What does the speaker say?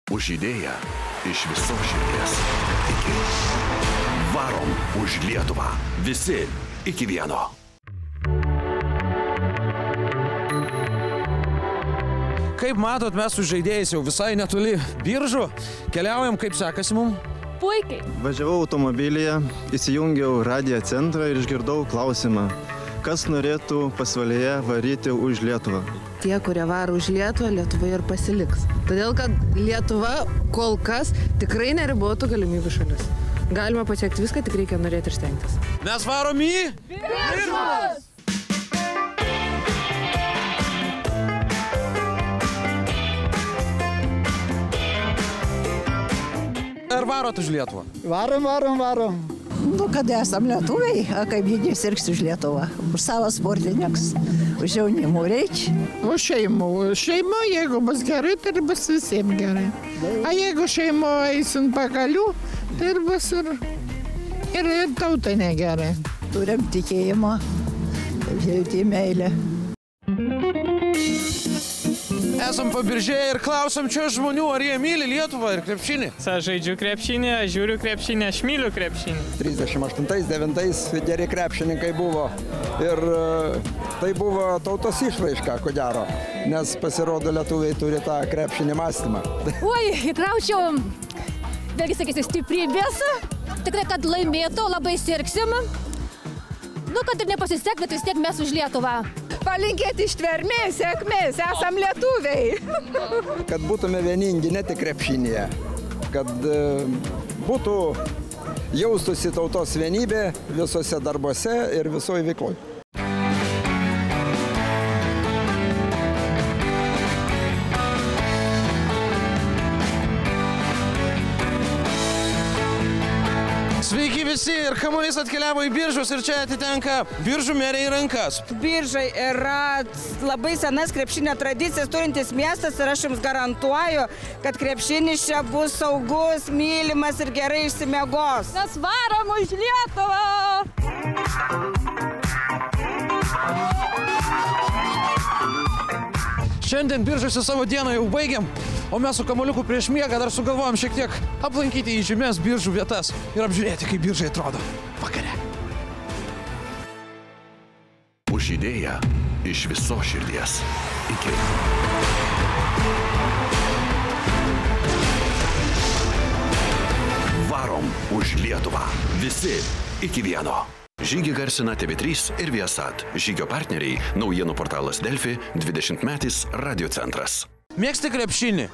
Už idėją iš visos širdies. Varom už Lietuvą. Visi iki vieno. Kaip matot, mes su žaidėjais jau visai netoli Biržų. Keliaujam, kaip sekasi mums? Puikiai. Važiavau automobilyje, įsijungiau radijo centrą ir išgirdau klausimą. Kas norėtų pasvalyje varyti už Lietuvą? Tie, kurie varo už Lietuvą, Lietuva ir pasiliks. Todėl, kad Lietuva kol kas tikrai neribotų galimybių šalis. Galima pasiekti viską, tik reikia norėti ir stengtis. Mes varom į Biržus! Ar varot už Lietuvą? Varom. Nu, kad esam lietuviai, kaip jie sirgs už Lietuvą. Už savo sportininkus, už jaunimų reikia. Už šeimų, jeigu bus gerai, tai bus visiems gerai. O jeigu šeimų eisim pagalių, tai bus ir tautai negerai. Turim tikėjimą, viltį, meilę. Esam pabiržėje ir klausom čia žmonių, ar jie myli Lietuvą ir krepšinį. Aš žaidžiu krepšinį, žiūriu krepšinį, aš myliu krepšinį. 38-9 geri krepšininkai buvo ir tai buvo tautos išraiška, ko gero, nes pasirodo lietuviai turi tą krepšinį mąstymą. Oi, įkraučiau, vėlgi sakysiu, stiprybės, tikrai, kad laimėtų, labai sirgsim. Nu, kad ir nepasisek, bet vis tiek mes už Lietuvą. Palinkėti ištvermės, sėkmės, esam lietuviai. Kad būtume vieningi ne tik krepšinėje, kad būtų jaustųsi tautos vienybė visose darbuose ir visoje veikloje. Sveiki visi ir kamuolys atkeliavo į Biržus ir čia atitenka Biržų merei rankas. Biržai yra labai senas krepšinio tradicijas turintis miestas ir aš jums garantuoju, kad krepšinis čia bus saugus, mylimas ir gerai išsimiegos. Mes varom už Lietuvą! Šiandien Biržuose savo dieną jau baigiam, o mes su kamuoliuku prieš miegą dar sugalvojom šiek tiek aplankyti įžymias Biržų vietas ir apžiūrėti, kaip Biržai atrodo vakare. Už idėją iš visos širdies. Iki. Varom už Lietuvą. Visi iki vieno. Žygį garsina TV3 ir Viasat. Žygio partneriai naujienų portalas Delfi, 20-metis Radio centras. Mėgsti krepšinį?